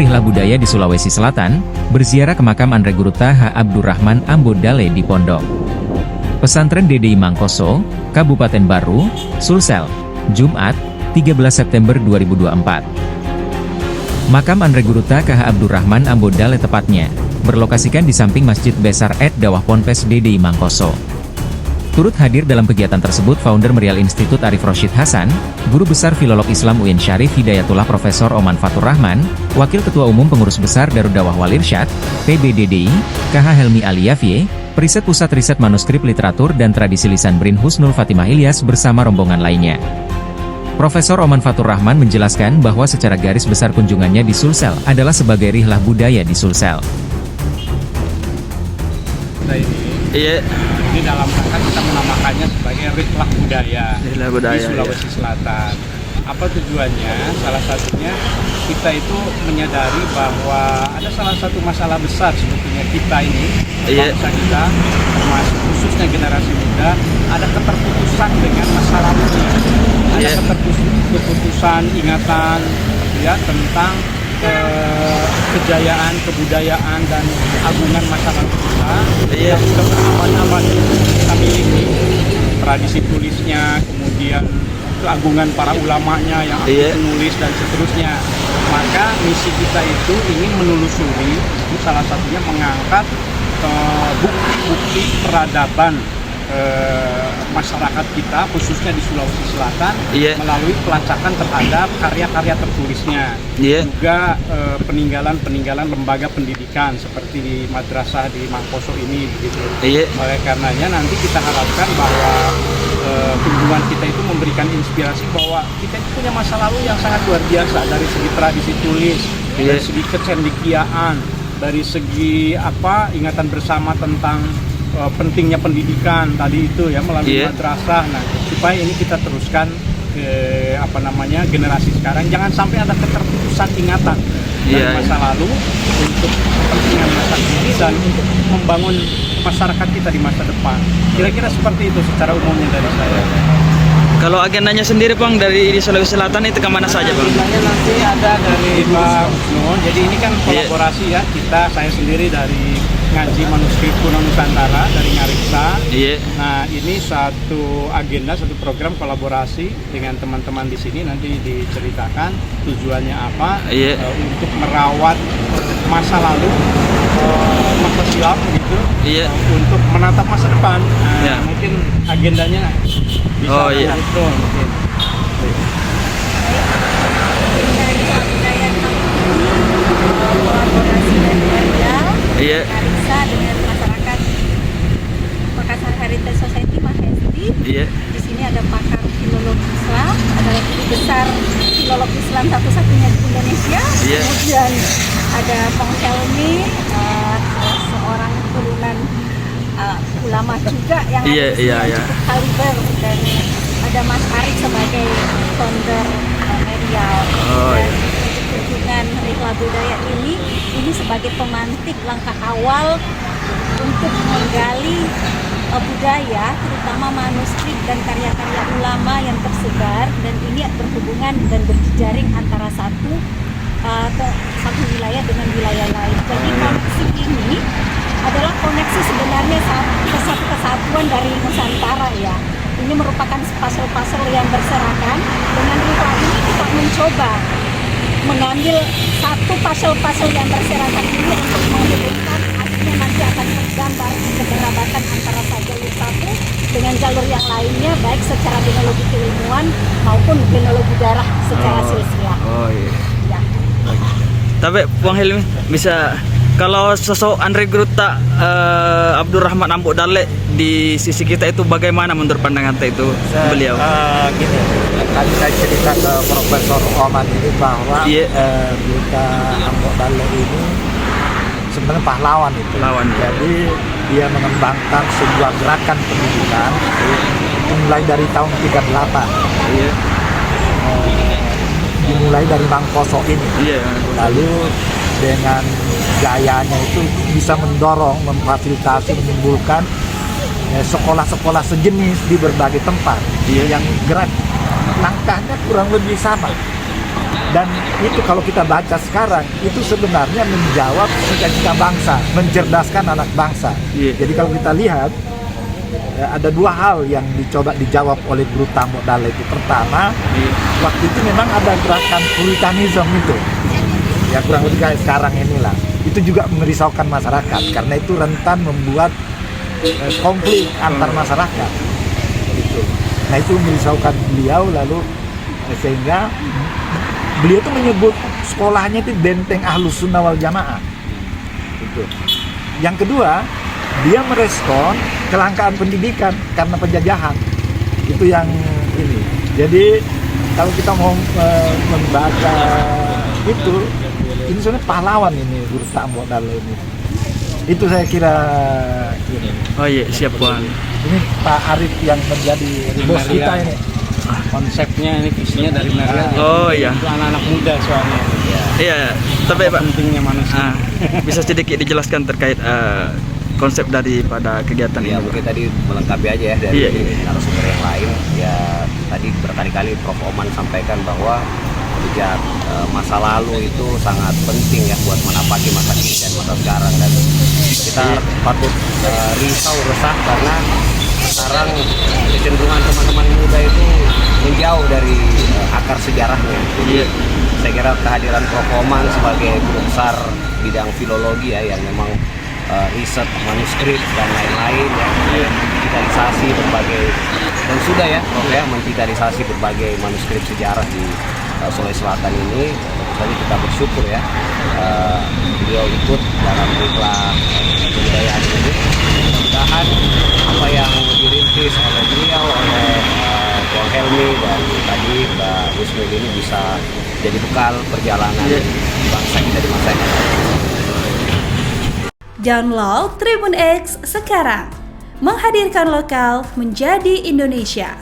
Rihla Budaya di Sulawesi Selatan, berziarah ke makam Andre Guruta H. Abdurrahman Ambodale di Pondok Pesantren DDI Mangkoso, Kabupaten Baru, Sulsel, Jumat, 13 September 2024. Makam Andre Guruta K. Abdurrahman Ambodale tepatnya, berlokasikan di samping Masjid Besar Dawah Ponpes DDI Mangkoso. Turut hadir dalam kegiatan tersebut founder Merial Institute Arif Roshid Hasan, Guru Besar Filolog Islam UIN Syarif Hidayatullah Profesor Oman Fatur Rahman, Wakil Ketua Umum Pengurus Besar Darud Dawah Walirsyad, PBDDI, KH Helmi Aliyafie, Periset Pusat Riset Manuskrip Literatur dan Tradisi Lisan BRIN Husnul Fatimah Ilyas bersama rombongan lainnya. Profesor Oman Fatur Rahman menjelaskan bahwa secara garis besar kunjungannya di Sulsel adalah sebagai rihlah budaya di Sulsel. Iya. Ini dalam rangka kita menamakannya sebagai rihlah budaya di Sulawesi Selatan. Apa tujuannya? Salah satunya kita itu menyadari bahwa ada salah satu masalah besar sebetulnya kita ini, bangsa kita, termasuk khususnya generasi muda, ada keterputusan dengan masa lalunya. Ada keterputusan ingatan ya tentang kejayaan, kebudayaan dan agungan masa lalu kita yang sudah berabad-abad kita miliki, tradisi tulisnya, kemudian keagungan para ulamanya yang menulis dan seterusnya. Maka misi kita itu ingin menelusuri, salah satunya mengangkat bukti-bukti peradaban masyarakat kita khususnya di Sulawesi Selatan melalui pelacakan terhadap karya-karya tertulisnya, juga peninggalan-peninggalan lembaga pendidikan seperti di madrasah di Mangkoso ini begitu. Oleh karenanya nanti kita harapkan bahwa kunjungan kita itu memberikan inspirasi bahwa kita itu punya masa lalu yang sangat luar biasa dari segi tradisi tulis, dari segi kecendikiaan, dari segi ingatan bersama tentang pentingnya pendidikan tadi itu ya melalui madrasah. Nah, supaya ini kita teruskan ke generasi sekarang, jangan sampai ada keterputusan ingatan dari masa lalu untuk kepentingan masa kini dan untuk membangun masyarakat kita di masa depan. Kira-kira seperti itu secara umumnya dari saya. Kalau agendanya sendiri Bang dari di Sulawesi Selatan itu kemana saja Bang? Agendanya nanti ada dari Pak Usnun. Jadi ini kan kolaborasi ya, saya sendiri dari ngaji manuskrip kuno Nusantara dari Ngariksa. Nah ini satu agenda, satu program kolaborasi dengan teman-teman di sini, nanti diceritakan tujuannya apa, untuk merawat masa lalu, masa silam gitu, untuk menatap masa depan. Nah, mungkin agendanya bisa itu mungkin. Ngariksa dengan masyarakat Makassar Heritage Society Mahesti. Di sini ada pakar filologi Islam, ada guru besar filologi Islam satu-satunya di Indonesia. Kemudian ada Bang Helmi, seorang turunan ulama juga yang cukup kaliber, dan ada Mas Arif sebagai founder Merial. Kunjungan rihlah budaya ini sebagai pemantik langkah awal untuk menggali budaya, terutama manuskrip dan karya-karya ulama yang tersebar, dan ini berhubungan dan berjejaring antara satu wilayah dengan wilayah lain. Jadi koneksi ini adalah koneksi sebenarnya satu kesatuan dari Nusantara ya. Ini merupakan puzzle-puzzle yang berserakan. Dengan rihlah ini kita mencoba mengambil satu puzzle-puzzle yang berserakan ini untuk menghubungkan, akhirnya nanti akan tergambar kekerabatan antara jalur satu dengan jalur yang lainnya, baik secara genealogi keilmuan maupun genealogi darah secara silsilah. Tapi Bang Helmi bisa, kalau sosok Andre Guruta Abdurrahman Ambodale di sisi kita itu bagaimana menurut pandangan itu beliau? Gini, tadi saya cerita ke Profesor Oman ini bahwa Guruta Ambodale ini sebenarnya pahlawan itu. Jadi dia mengembangkan sebuah gerakan pendidikan mulai dari tahun 38. Dimulai dari Mangkoso ini. Lalu dengan gayanya itu bisa mendorong, memfasilitasi, menimbulkan sekolah-sekolah sejenis di berbagai tempat yang gerak langkahnya kurang lebih sama. Dan itu kalau kita baca sekarang, itu sebenarnya menjawab cita-cita bangsa, mencerdaskan anak bangsa. Jadi kalau kita lihat, ada dua hal yang dicoba dijawab oleh Gruta Ambok Dalle itu. Pertama, waktu itu memang ada gerakan puritanisme itu, ya kurang lebih kayak sekarang inilah. Itu juga merisaukan masyarakat, karena itu rentan membuat konflik antar masyarakat. Gitu. Nah itu merisaukan beliau, lalu sehingga beliau tuh menyebut sekolahnya itu Benteng Ahlus Sunnah wal Jamaah. Gitu. Yang kedua, dia merespon kelangkaan pendidikan karena penjajahan. Itu yang ini. Jadi kalau kita mau membaca itu sebenarnya pahlawan ini Gruta Ambok Dalle ini. Itu saya kira ini. Oh iya, siap Bang. Ini Pak Arif yang menjadi bos kita ini. Konsepnya ini visinya dari Maria. Oh iya. Itu anak-anak muda soalnya. Iya, tapi Pak, Pentingnya manusia. bisa sedikit dijelaskan terkait konsep daripada kegiatan Ya ini? mungkin tadi melengkapi aja ya dari narasumber yang lain. Ya tadi berkali-kali Prof. Oman sampaikan bahwa sejak masa lalu itu sangat penting ya buat menapaki masa kini dan masa sekarang, dan kita patut risau resah karena sekarang kecenderungan teman-teman muda itu menjauh dari akar sejarahnya. Jadi saya kira kehadiran Prof. Oman sebagai guru besar bidang filologi ya, yang memang riset manuskrip dan lain-lain ya, digitalisasi berbagai, dan sudah ya Prof ya mendigitalisasi berbagai manuskrip sejarah di Sulawesi Selatan ini. Tentu saja kita bersyukur ya beliau ikut dalam diklat kebudayaan ini. Mudah-mudahan apa yang dirintis oleh beliau, oleh Bang Helmi dan tadi Mbak Yusmil ini bisa jadi bekal perjalanan bangsa kita di masa yang akan datang. Download Tribun X sekarang, menghadirkan lokal menjadi Indonesia.